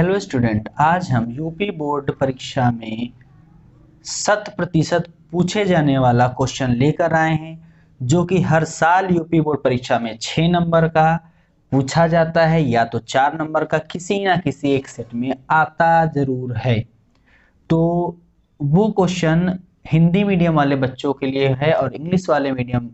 Hello student, आज हम UP board परीक्षा में 100% पूछे जाने वाला क्वेश्चन लेकर आए हैं, जो कि हर साल यूपी बोर्ड परीक्षा में 6 नंबर का पूछा जाता है या तो 4 नंबर का, किसी ना किसी एक सेट में आता जरूर है। तो वो क्वेश्चन हिंदी मीडियम वाले बच्चों के लिए है और इंग्लिश वाले मीडियम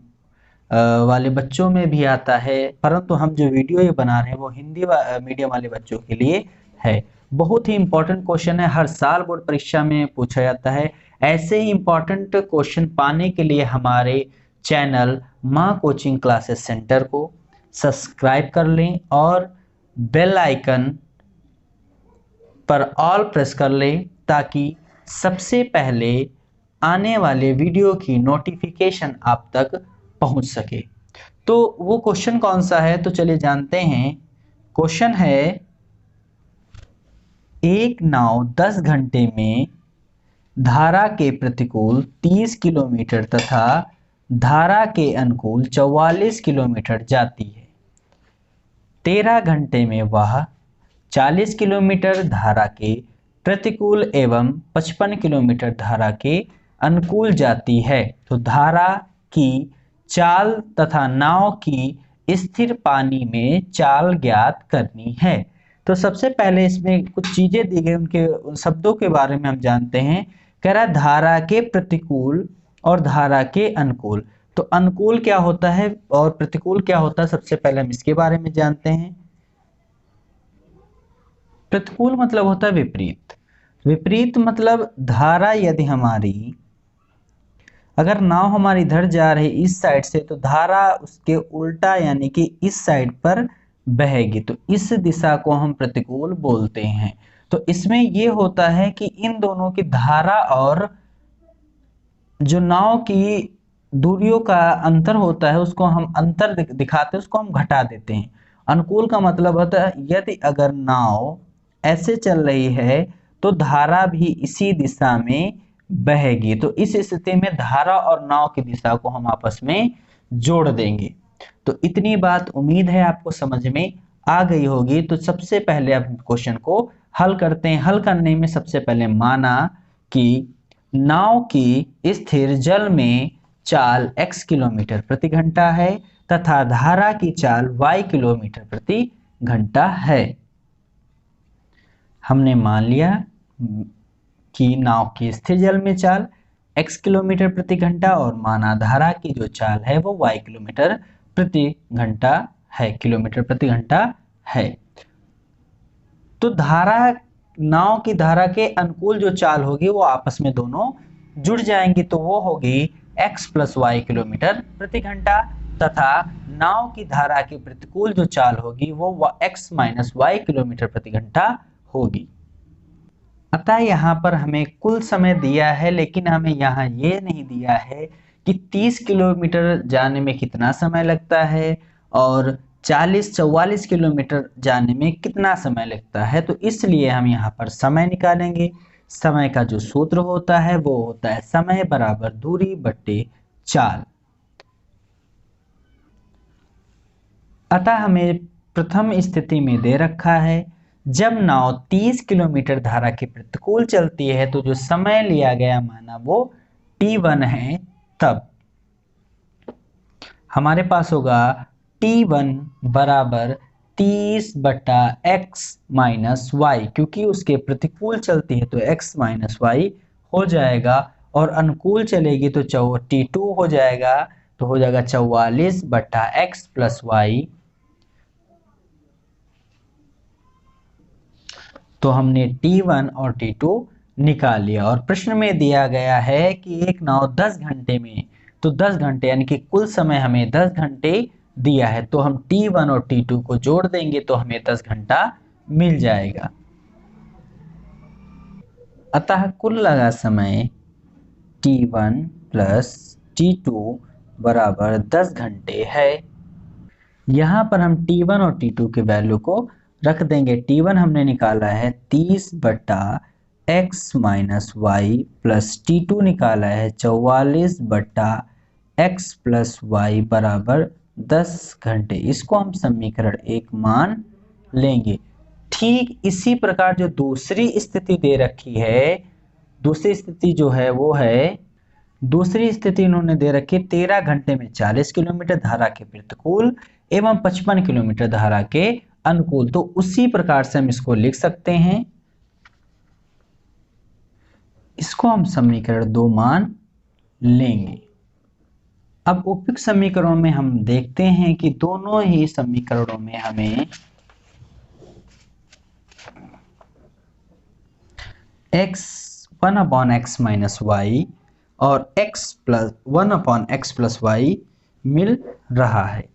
वाले बच्चों में भी आता है, परंतु हम जो वीडियो ये बना रहे हैं वो हिंदी मीडियम वाले बच्चों के लिए है। बहुत ही इंपॉर्टेंट क्वेश्चन है, हर साल बोर्ड परीक्षा में पूछा जाता है। ऐसे ही इंपॉर्टेंट क्वेश्चन पाने के लिए हमारे चैनल माँ कोचिंग क्लासेस सेंटर को सब्सक्राइब कर लें और बेल आइकन पर ऑल प्रेस कर लें, ताकि सबसे पहले आने वाले वीडियो की नोटिफिकेशन आप तक पहुंच सके। तो वो क्वेश्चन कौन सा है, तो चलिए जानते हैं। क्वेश्चन है, एक नाव 10 घंटे में धारा के प्रतिकूल 30 किलोमीटर तथा धारा के अनुकूल 44 किलोमीटर जाती है। 13 घंटे में वह 40 किलोमीटर धारा के प्रतिकूल एवं 55 किलोमीटर धारा के अनुकूल जाती है। तो धारा की चाल तथा नाव की स्थिर पानी में चाल ज्ञात करनी है। तो सबसे पहले इसमें कुछ चीजें दी गई, उनके उन शब्दों के बारे में हम जानते हैं। कह रहा धारा के प्रतिकूल और धारा के अनुकूल। तो अनुकूल क्या होता है और प्रतिकूल क्या होता है, सबसे पहले हम इसके बारे में जानते हैं। प्रतिकूल मतलब होता है विपरीत। विपरीत मतलब धारा यदि हमारी, अगर नाव हमारी इधर जा रही इस साइड से, तो धारा उसके उल्टा यानी कि इस साइड पर बहेगी, तो इस दिशा को हम प्रतिकूल बोलते हैं। तो इसमें यह होता है कि इन दोनों की धारा और जो नाव की दूरियों का अंतर होता है, उसको हम अंतर दिखाते हैं, उसको हम घटा देते हैं। अनुकूल का मतलब होता है यदि अगर नाव ऐसे चल रही है तो धारा भी इसी दिशा में बहेगी। तो इस स्थिति में धारा और नाव की दिशा को हम आपस में जोड़ देंगे। तो इतनी बात उम्मीद है आपको समझ में आ गई होगी। तो सबसे पहले अब क्वेश्चन को हल करते हैं। हल करने में सबसे पहले माना कि नाव की स्थिर जल में चाल x किलोमीटर प्रति घंटा है तथा धारा की चाल y किलोमीटर प्रति घंटा है। हमने मान लिया कि नाव की स्थिर जल में चाल x किलोमीटर प्रति घंटा और माना धारा की जो चाल है वो y किलोमीटर प्रति घंटा है, किलोमीटर प्रति घंटा है। तो धारा, नाव की धारा के अनुकूल जो चाल होगी वो आपस में दोनों जुड़ जाएंगी, तो वो होगी x प्लस वाई किलोमीटर प्रति घंटा, तथा नाव की धारा के प्रतिकूल जो चाल होगी वो x माइनस वाई किलोमीटर प्रति घंटा होगी। अतः यहाँ पर हमें कुल समय दिया है, लेकिन हमें यहाँ ये नहीं दिया है कि 30 किलोमीटर जाने में कितना समय लगता है और 40-44 किलोमीटर जाने में कितना समय लगता है। तो इसलिए हम यहाँ पर समय निकालेंगे। समय का जो सूत्र होता है वो होता है समय बराबर दूरी बट्टे चाल। अतः हमें प्रथम स्थिति में दे रखा है, जब नाव 30 किलोमीटर धारा के प्रतिकूल चलती है तो जो समय लिया गया माना वो t1 है। तब हमारे पास होगा t1 बराबर 30 बटा x माइनस वाई, क्योंकि उसके प्रतिकूल चलती है तो x माइनस वाई हो जाएगा, और अनुकूल चलेगी तो t2 हो जाएगा, तो हो जाएगा 44 बटा x प्लस वाई। तो हमने t1 और t2 निकाल लिया, और प्रश्न में दिया गया है कि एक नाव 10 घंटे में, तो 10 घंटे यानी कि कुल समय हमें 10 घंटे दिया है, तो हम t1 और t2 को जोड़ देंगे तो हमें 10 घंटा मिल जाएगा। अतः कुल लगा समय t1 प्लस t2 बराबर 10 घंटे है। यहाँ पर हम t1 और t2 के वैल्यू को रख देंगे। t1 हमने निकाला है 30 बटा x minus Y, plus t2 निकाला है 44 बटा x प्लस वाई बराबर 10 घंटे। इसको हम समीकरण 1 मान लेंगे। ठीक इसी प्रकार जो दूसरी स्थिति दे रखी है, दूसरी स्थिति जो है वो है, दूसरी स्थिति इन्होंने दे रखी 13 घंटे में 40 किलोमीटर धारा के प्रतिकूल एवं 55 किलोमीटर धारा के अनुकूल। तो उसी प्रकार से हम इसको लिख सकते हैं। इसको हम समीकरण 2 मान लेंगे। अब उपयुक्त समीकरणों में हम देखते हैं कि दोनों ही समीकरणों में हमें x1/x माइनस वाई और x+1/x+y मिल रहा है।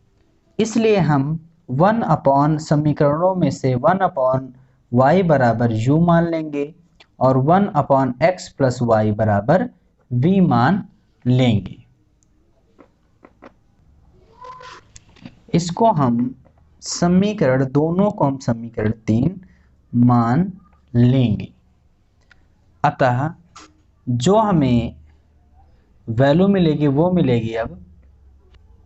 इसलिए हम 1 समीकरणों में से 1/y बराबर u मान लेंगे और 1/x+y बराबर v मान लेंगे। इसको हम समीकरण, दोनों को हम समीकरण 3 मान लेंगे। अतः जो हमें वैल्यू मिलेगी वो मिलेगी अब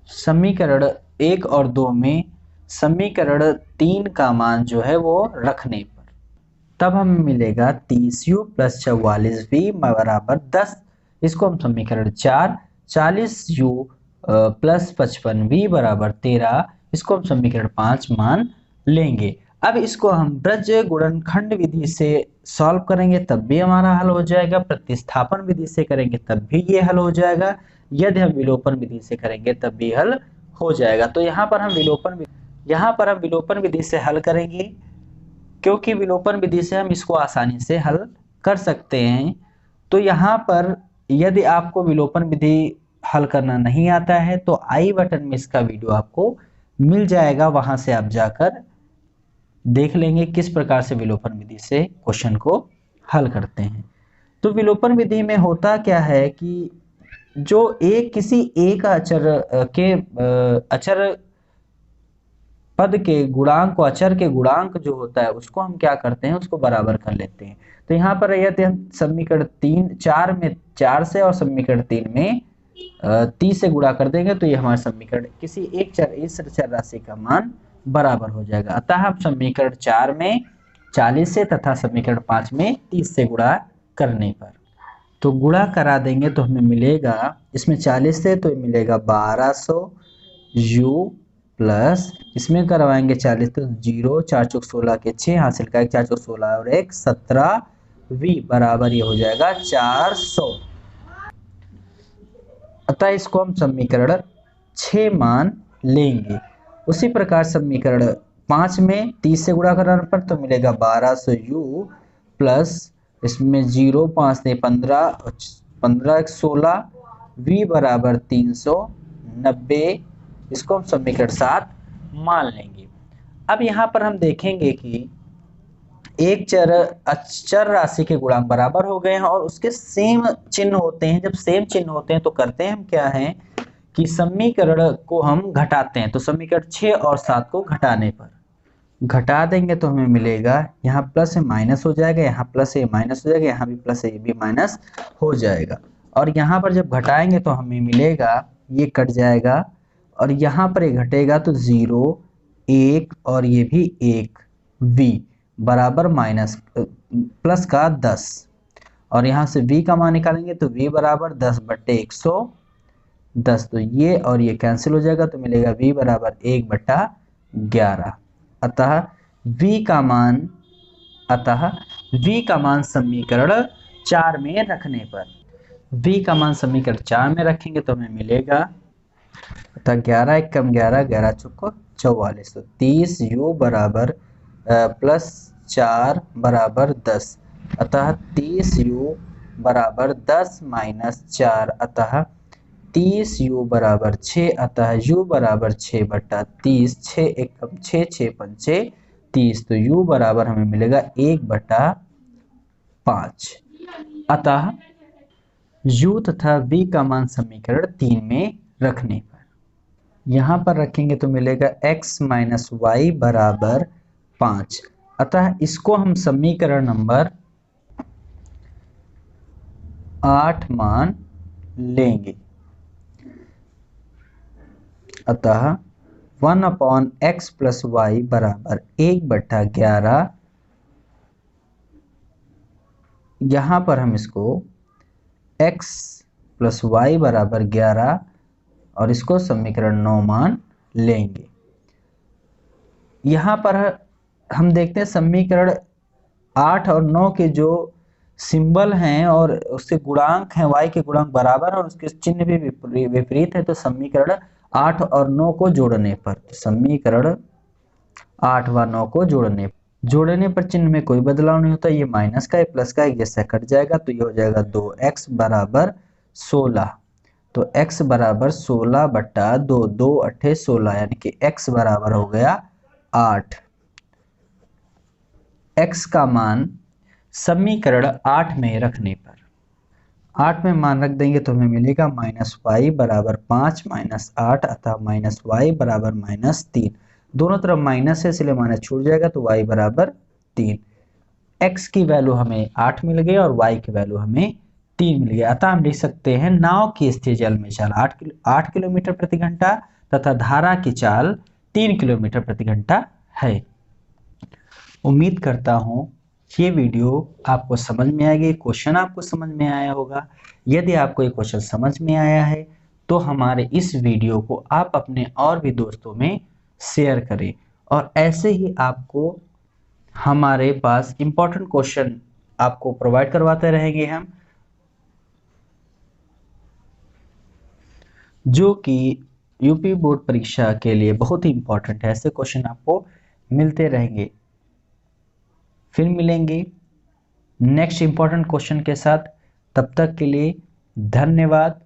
समीकरण 1 और 2 में समीकरण 3 का मान जो है वो रखने पर, तब हमें मिलेगा 30u + 44v बराबर 10। इसको हम समीकरण 4, 40u + 55v बराबर 13, इसको हम समीकरण 5 मान लेंगे। अब इसको हम ब्रज गुणनखंड विधि से सॉल्व करेंगे तब भी हमारा हल हो जाएगा, प्रतिस्थापन विधि से करेंगे तब भी ये हल हो जाएगा, यदि हम विलोपन विधि से करेंगे तब भी हल हो जाएगा। तो यहाँ पर हम विलोपन विधि से हल करेंगे, क्योंकि विलोपन विधि से हम इसको आसानी से हल कर सकते हैं। तो यहाँ पर यदि आपको विलोपन विधि हल करना नहीं आता है तो आई बटन में इसका वीडियो आपको मिल जाएगा, वहां से आप जाकर देख लेंगे किस प्रकार से विलोपन विधि से क्वेश्चन को हल करते हैं। तो विलोपन विधि में होता क्या है कि जो किसी एक अचर पद के गुणांक को, अचर के गुणांक जो होता है उसको हम क्या करते हैं, उसको बराबर कर लेते हैं। तो यहाँ पर यदि हम समीकरण 4 में 4 से और समीकरण 3 में 30 से गुणा कर देंगे तो ये हमारा समीकरण किसी एक चर राशि का मान बराबर हो जाएगा। अतः हम समीकरण 4 में 40 से तथा समीकरण 5 में 30 से गुणा करने पर, तो गुणा करा देंगे तो हमें मिलेगा, इसमें 40 से तो मिलेगा 1200 u प्लस इसमें करवाएंगे 40 तो 0, 4 चौक 16 के 6 हासिल का 1, 4 चौक 16 और 1 17 v बराबर ये हो जाएगा 400। अतः इसको हम समीकरण 6 मान लेंगे। उसी प्रकार समीकरण 5 में 30 से गुणा कराने पर तो मिलेगा 1200u प्लस इसमें 0, 5 से 15, 15 16 v बराबर 390, इसको हम समीकरण 7 मान लेंगे। अब यहाँ पर हम देखेंगे कि एक अचर राशि के गुणांक बराबर हो गए हैं और उसके सेम चिन्ह होते हैं। जब सेम चिन्ह होते हैं तो करते हैं हम क्या है कि समीकरण को हम घटाते हैं। तो समीकरण 6 और 7 को घटाने पर घटा देंगे तो हमें मिलेगा, यहाँ प्लस है माइनस हो जाएगा, यहाँ प्लस है माइनस हो जाएगा, यहाँ भी प्लस है ये भी माइनस हो जाएगा। और यहाँ पर जब घटाएंगे तो हमें मिलेगा, ये कट जाएगा और यहाँ पर ये घटेगा तो 0, 1 और ये भी 1 v बराबर माइनस प्लस का 10 और यहाँ से v का मान निकालेंगे तो v बराबर 10/110। तो ये और ये कैंसिल हो जाएगा तो मिलेगा v बराबर 1/11। अतः v का मान समीकरण 4 में रखने पर, v का मान समीकरण 4 में रखेंगे तो हमें मिलेगा, अतः 11 1 कम 11, 11 चौको 44, तो 30u बराबर प्लस 4 बराबर 10, अतः 30u बराबर 10 माइनस 4, अतः 30u बराबर 6, अतः u बराबर 6/30, 6 1 कम 6, 6 पंचे 30, तो u बराबर हमें मिलेगा 1/5। अतः u तथा v का मान समीकरण 3 में रखने पर, यहाँ पर रखेंगे तो मिलेगा x माइनस वाई बराबर 5। अतः इसको हम समीकरण नंबर 8 मान लेंगे। अतः 1/x + y बराबर 1/11 यहाँ पर हम इसको x प्लस वाई बराबर 11 और इसको समीकरण 9 मान लेंगे। यहाँ पर हम देखते हैं समीकरण 8 और 9 के जो सिंबल हैं और उसके गुणांक हैं, y के गुणांक बराबर और उसके चिन्ह भी विपरीत है। तो समीकरण 8 और 9 को जोड़ने पर, समीकरण 8 व 9 को जोड़ने पर चिन्ह में कोई बदलाव नहीं होता। ये माइनस का है, प्लस का है, जैसे कट जाएगा तो ये हो जाएगा 2x बराबर 16। तो x बराबर 16 बट्टा 2, 2 अट्ठे 16, यानी कि x बराबर हो गया 8। x का मान समीकरण 8 में रखने पर, 8 में मान रख देंगे तो हमें मिलेगा माइनस वाई बराबर 5 माइनस 8, अतः माइनस वाई बराबर -3। दोनों तरफ माइनस है इसलिए माइनस छूट जाएगा, तो y बराबर 3। x की वैल्यू हमें 8 मिल गई और y की वैल्यू हमें 3 मिल गया। अतः हम लिख सकते हैं नाव की स्थिर जल में चाल 8 किलोमीटर प्रति घंटा तथा धारा की चाल 3 किलोमीटर प्रति घंटा है। उम्मीद करता हूँ ये वीडियो आपको समझ में आएगी, क्वेश्चन आपको समझ में आया होगा। यदि आपको ये क्वेश्चन समझ में आया है तो हमारे इस वीडियो को आप अपने और भी दोस्तों में शेयर करें, और ऐसे ही आपको हमारे पास इंपॉर्टेंट क्वेश्चन आपको प्रोवाइड करवाते रहेंगे हम, जो कि यूपी बोर्ड परीक्षा के लिए बहुत ही इंपॉर्टेंट है। ऐसे क्वेश्चन आपको मिलते रहेंगे। फिर मिलेंगे नेक्स्ट इंपॉर्टेंट क्वेश्चन के साथ, तब तक के लिए धन्यवाद।